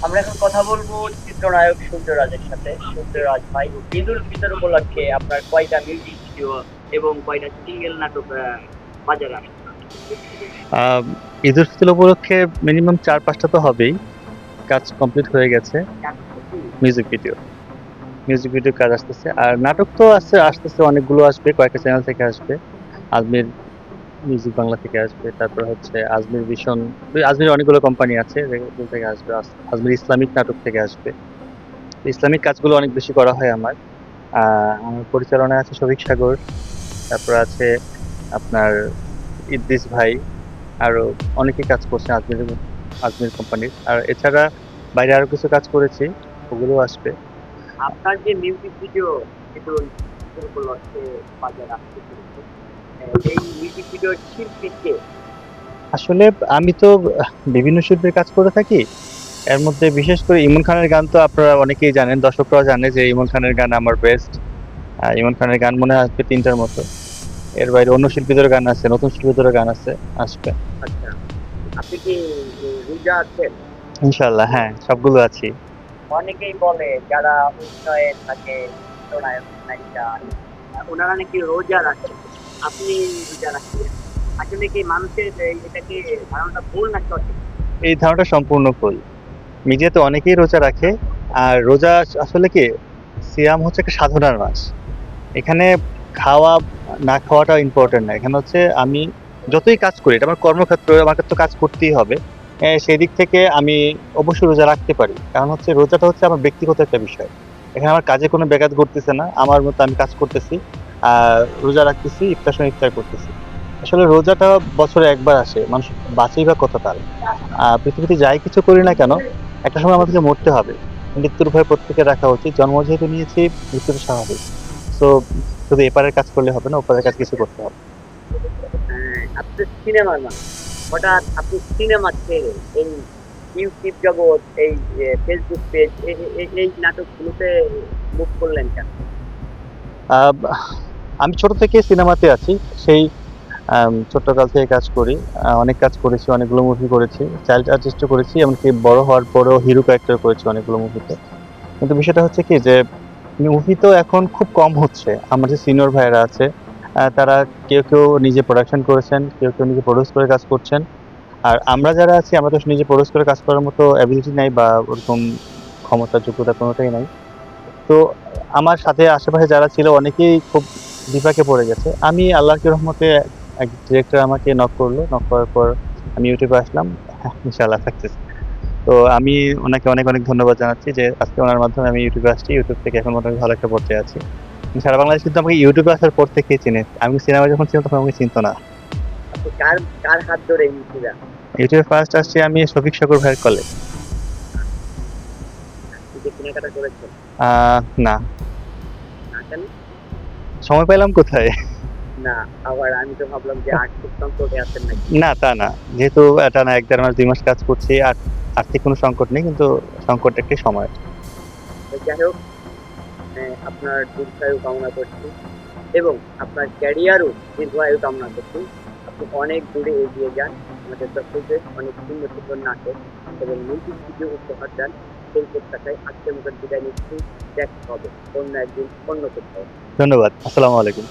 আমরা এখন কথা বলবো চিত্রনায়ক সূর্যরাজের সাথে। সূর্যরাজ ভাই, ঈদুল ফিতর উপলক্ষে আপনার কয়টা মিউজিক ভিডিও এবং কয়টা সিঙ্গেল নাটক বাজারে আসছে? আহ, ঈদুল ফিতর উপলক্ষে মিনিমাম 4-5টা তো হবেই। কাজ কমপ্লিট হয়ে গেছে। মিউজিক ভিডিও মিউজিক ভিডিও কাজ আসতেছে, আর নাটক তো আসতেছে, অনেকগুলো আসবে, কয়েকটা চ্যানেল থেকে আসবে। আজমির মিউজিক বাংলা থেকে আসবে, তারপর হচ্ছে আজমির ভিশন, আজমির অনেকগুলো কোম্পানি আছে যেগুলো থেকে আসবে। আজমির ইসলামিক নাটক থেকে আসবে। তো ইসলামিক কাজগুলো অনেক বেশি করা হয় আমার। আমার পরিচালনায় আছে শফিক সাগর, তারপর আছে আপনার ইদ্রিস ভাই, আরো অনেকেই কাজ করছে আজমির আজমির কোম্পানির। আর এছাড়া বাইরে আরো কিছু কাজ করেছি, ওগুলো আসবে। আপনার যে মিউজিক ভিডিও ঈদুল ফিতর উপলক্ষে বাজারে আসতে চলেছে, এই মিউজিক ভিডিওর শিল্পী কে? আসলে আমি তো বিভিন্ন শিল্পীর কাজ করে থাকি। এর মধ্যে বিশেষ করে ইমন খানের গান তো আপনারা অনেকেই জানেন, দর্শকরাও জানে যে ইমন খানের গান আমার বেস্ট। ইমন খানের গান মনে হয় আসবে 3টার মতো। এর বাইরে অন্য শিল্পীদের গান আছে, নতুন শিল্পীদের গান আছে, আসবে আচ্ছা, আপনি কি রোজা আছেন? ইনশাল্লাহ। হ্যাঁ, সবগুলো আছি। অনেকেই বলে যারা অভিনয়ে থাকে, চিত্রনায়ক নায়িকা, ওনারা নাকি রোজা রাখেন। আপনি রোজা রাখেন? আসলে কি মানুষের এটাকে ধারণাটা ভুল না সঠিক? এই ধারণাটা সম্পূর্ণ ভুল। মিডিয়াতে অনেকেই রোজা রাখে। আর রোজা আসলে কি, সিয়াম হচ্ছে একটা সাধনার মাস। এখানে খাওয়া না খাওয়াটা ইম্পর্টেন্ট না, এখানে হচ্ছে আমি যতই কাজ করি, এটা আমার কর্মক্ষেত্র, আমাকে তো কাজ করতেই হবে। সেই দিক থেকে আমি অবশ্যই রোজা রাখতে পারি, কারণ হচ্ছে রোজাটা হচ্ছে আমার ব্যক্তিগত একটা বিষয়। এখানে আমার কাজে কোনো ব্যাঘাত ঘটতেছে না, আমার মতো আমি কাজ করতেছি, আর রোজা রাখতেছি, ইফতার সময় ইফতার করতেছি। আসলে রোজাটা বছরে একবার আসে, মানুষ বাঁচেই বা কত কাল। পৃথিবীতে যাই কিছু করি না কেন, একটা সময় আমাদেরকে মরতে হবে। মৃত্যুর ভয় প্রত্যেকের রাখা উচিত, জন্ম যেহেতু নিয়েছি, মৃত্যুটা স্বাভাবিক। তো শুধু এপারের কাজ করলে হবে না, ওপারের কাজ কিছু করতে হবে। আপনি সিনেমার মানুষ, হঠাৎ আপনি সিনেমা ছেড়ে এই ইউটিউব জগৎ, এই ফেসবুক পেজ, এই নাটকগুলোতে মুভ করলেন কেন? আহ, আমি ছোট থেকে সিনেমাতে আছি, সেই ছোট্ট কাল থেকে কাজ করি। অনেক কাজ করেছি, অনেকগুলো মুভি করেছি, চাইল্ড আর্টিস্টও করেছি, এমনকি বড় হওয়ার পরেও হিরো ক্যারেক্টার করেছি অনেকগুলো মুভিতে। কিন্তু বিষয়টা হচ্ছে কি যে, মুভি তো এখন খুব কম হচ্ছে। আমার যে সিনিয়র ভাইয়েরা আছে, তারা কেউ কেউ নিজে প্রোডাকশন করেছেন, কেউ কেউ নিজে প্রডিউস করে কাজ করছেন। আর আমরা যারা আছি, আমরা তো নিজে প্রডিউস করে কাজ করার মতো অ্যাবিলিটি নাই, বা ওরকম ক্ষমতা যোগ্যতা কোনোটাই নাই। তো আমার সাথে আশেপাশে যারা ছিল অনেকেই খুব বিপাকে পড়ে গেছে। আমি আল্লাহর কি রহমতে, এক ডিরেক্টর আমাকে নক করলো, নক করার পর আমি ইউটিউবে আসলাম। ইনশাআল্লাহ সাকসেস। তো আমি ওনাকে অনেক অনেক ধন্যবাদ জানাচ্ছি যে আজকে ওনার মাধ্যমে আমি ইউটিউবে আসছি, ইউটিউব থেকে এখন মোটামুটি ভালো একটা পর্যায়ে আছি। সারা বাংলাদেশ কিন্তু আমাকে ইউটিউবে আসার পর থেকেই চিনে। আমি সিনেমা যখন ছিলাম তখন আমাকে চিনতো না। আপনি কার কার হাত ধরে ইউটিউবে ইউটিউবে ফার্স্ট আসছি আমি শফিক সাগর ভাইয়ের কলে। নিজে কেনাকাটা করেছেন? না, না কেন? সময় পেলাম কোথায়। না, আবার আমি তো ভাবলাম যে আর্থিক সংকটে আছেন নাকি। না, তা না। যেহেতু এটা না, 1-1.5 মাস 2 মাস কাজ করছি, আর আর্থিক কোনো সংকট নেই, কিন্তু সংকট একটি সময়। তো যাই হোক, আপনার দীর্ঘায়ু কামনা করছি এবং আপনার ক্যারিয়ারও দীর্ঘায়ু কামনা করছি। আপনি অনেক দূরে এগিয়ে যান, আমাদের দর্শকদের অনেক সুন্দর সুন্দর নাটক এবং মিউজিক ভিডিও উপহার দেন। সেই প্রত্যাশায় আজকের মতো বিদায় নিচ্ছি। দেখা হবে অন্য একদিন, অন্য কোথাও। ধন্যবাদ। আসসালামু আলাইকুম।